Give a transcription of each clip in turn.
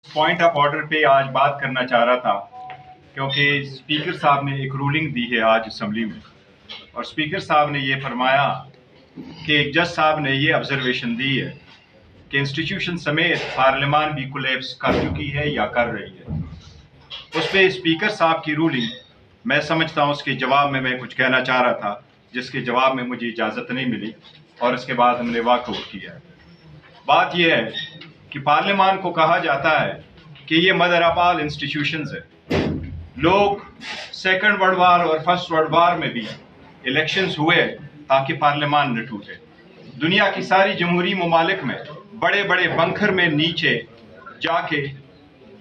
Point of order पे आज बात करना चाह रहा था क्योंकि स्पीकर साहब ने एक रूलिंग दी है आज असम्बली में, और स्पीकर साहब ने ये फरमाया कि एक जज साहब ने ये ऑब्जर्वेशन दी है कि इंस्टीट्यूशन समेत पार्लियामान भी कोलैप्स कर चुकी है या कर रही है। उस पर स्पीकर साहब की रूलिंग मैं समझता हूँ उसके जवाब में मैं कुछ कहना चाह रहा था, जिसके जवाब में मुझे इजाज़त नहीं मिली और इसके बाद हमने वॉकआउट किया है। बात यह है कि पार्लियामान को कहा जाता है कि ये मदर ऑफ ऑल इंस्टीट्यूशंस है। लोग सेकंड वर्ल्ड वार और फर्स्ट वर्ल्ड वार में भी इलेक्शंस हुए ताकि पार्लियामान न टूटे। दुनिया की सारी जमहूरी ममालिक में बड़े बड़े बंकर में नीचे जाके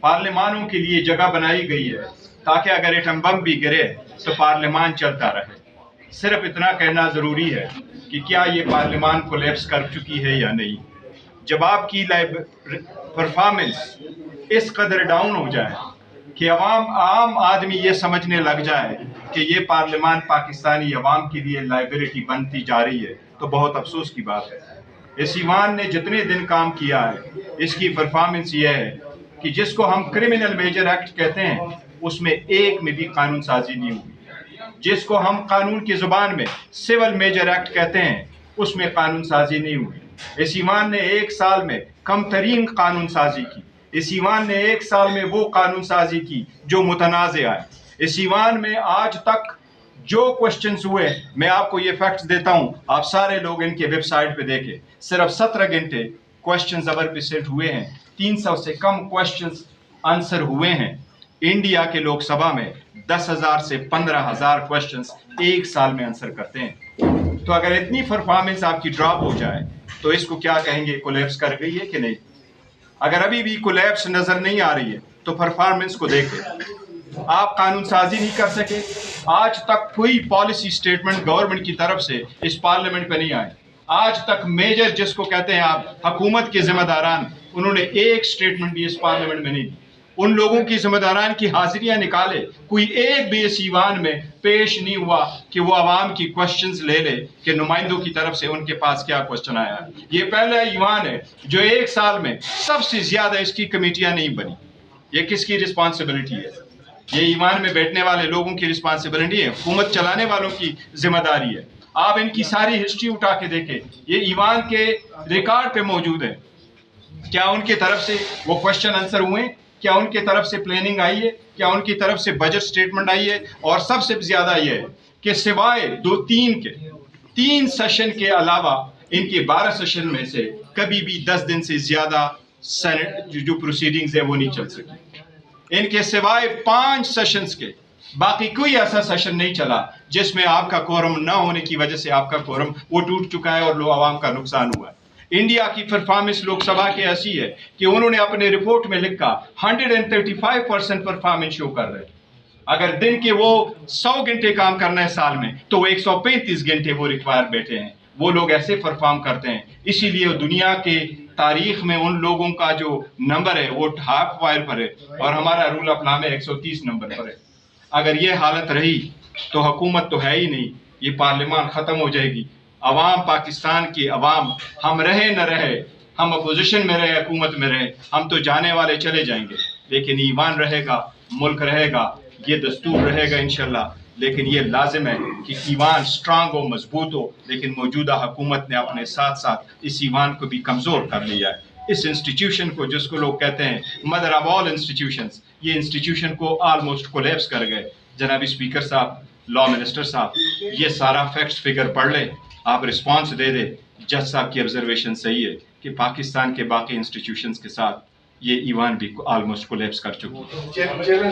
पार्लियामानों के लिए जगह बनाई गई है ताकि अगर एटम बम भी गिरे तो पार्लियामान चलता रहे। सिर्फ इतना कहना ज़रूरी है कि क्या ये पार्लियामान कोलैप्स कर चुकी है या नहीं। जब आपकी परफॉर्मेंस इस कदर डाउन हो जाए कि आम आदमी ये समझने लग जाए कि ये पार्लियामान पाकिस्तानी अवाम के लिए लाइबिलिटी बनती जा रही है, तो बहुत अफसोस की बात है। इस ईवान ने जितने दिन काम किया है इसकी परफॉर्मेंस ये है कि जिसको हम क्रिमिनल मेजर एक्ट कहते हैं उसमें एक में भी कानून साजी नहीं हुई। जिसको हम कानून की ज़ुबान में सिविल मेजर एक्ट कहते हैं उसमें कानून साजी नहीं हुई। इस ईवान ने एक साल में कम तरीन कानून साजी की। इस ईवान ने एक साल में वो कानून साजी की जो मुतनाज़ आए। इस ईवान में आज तक जो क्वेश्चंस हुए, मैं आपको ये फैक्ट्स देता हूँ, आप सारे लोग इनके वेबसाइट पे देखें। सिर्फ 17 घंटे क्वेश्चंस अवर प्रेजेंट हुए हैं, 300 से कम क्वेश्चंस आंसर हुए हैं। इंडिया के लोकसभा में 10,000 से 15,000 क्वेश्चंस एक साल में आंसर करते हैं। तो अगर इतनी परफॉर्मेंस आपकी ड्रॉप हो जाए तो इसको क्या कहेंगे, कोलैप्स कर गई है कि नहीं। अगर अभी भी कोलैप्स नजर नहीं आ रही है तो परफॉर्मेंस को देखें। आप कानून साजी नहीं कर सके। आज तक कोई पॉलिसी स्टेटमेंट गवर्नमेंट की तरफ से इस पार्लियामेंट पे नहीं आए। आज तक मेजर जिसको कहते हैं आप हुकूमत के जिम्मेदारान, उन्होंने एक स्टेटमेंट भी इस पार्लियामेंट में नहीं दी। उन लोगों की जिम्मेदारान की हाजिरियां निकाले, कोई एक भी इस ईवान में पेश नहीं हुआ कि वो आवाम की क्वेश्चंस ले ले कि नुमाइंदों की तरफ से उनके पास क्या क्वेश्चन आया है। ये पहला ईवान है जो एक साल में सबसे ज्यादा इसकी कमेटियां नहीं बनी। ये किसकी रिस्पॉन्सिबिलिटी है? ये ईवान में बैठने वाले लोगों की रिस्पॉन्सिबिलिटी है, हुकूमत चलाने वालों की जिम्मेदारी है। आप इनकी सारी हिस्ट्री उठा के देखें, ये ईवान के रिकॉर्ड पे मौजूद है। क्या उनकी तरफ से वो क्वेश्चन आंसर हुए? क्या उनकी तरफ से प्लानिंग आई है? क्या उनकी तरफ से बजट स्टेटमेंट आई है? और सबसे ज्यादा ये है कि सिवाय 3 सेशन के अलावा इनके 12 सेशन में से कभी भी 10 दिन से ज्यादा सेनेट जो प्रोसीडिंग्स है वो नहीं चल सकी। इनके सिवाय 5 सेशंस के बाकी कोई ऐसा सेशन नहीं चला जिसमें आपका कोरम न होने की वजह से आपका कोरम वो टूट चुका है और आवाम का नुकसान हुआ है। इंडिया की परफॉर्मेंस लोकसभा की ऐसी है कि उन्होंने अपने रिपोर्ट में लिखा 135% परफॉर्मेंस शो कर रहे हैं। अगर दिन के वो 100 घंटे काम करना है साल में तो वो 135 घंटे वो रिक्वायर बैठे हैं। वो लोग ऐसे परफॉर्म करते हैं, इसीलिए दुनिया के तारीख में उन लोगों का जो नंबर है वो हाफ वायर पर है और हमारा रूल ऑफ लॉ में 130 नंबर पर है। अगर ये हालत रही तो हुकूमत तो है ही नहीं, ये पार्लियामान ख़त्म हो जाएगी। अवाम, पाकिस्तान की अवाम, हम रहे न रहे, हम अपोजिशन में रहे, हुकूमत में रहे, हम तो जाने वाले चले जाएंगे, लेकिन ईमान रहेगा, मुल्क रहेगा, ये दस्तूर रहेगा इंशाल्लाह। लेकिन ये लाजिम है कि ईमान स्ट्रांग हो, मजबूत हो, लेकिन मौजूदा हुकूमत ने अपने साथ साथ इस ईमान को भी कमज़ोर कर लिया है। इस इंस्टीट्यूशन को जिसको लोग कहते हैं मदर ऑफ ऑल इंस्टीट्यूशंस, ये इंस्टीट्यूशन को ऑलमोस्ट कोलैप्स कर गए। जनाब स्पीकर साहब, लॉ मिनिस्टर साहब, ये सारा फैक्ट्स फिगर पढ़ लें, आप रिस्पांस दे दे। जज साहब की ऑब्जर्वेशन सही है कि पाकिस्तान के बाकी इंस्टीट्यूशंस के साथ ये ईवान भी ऑलमोस्ट कोलैप्स कर चुकी है।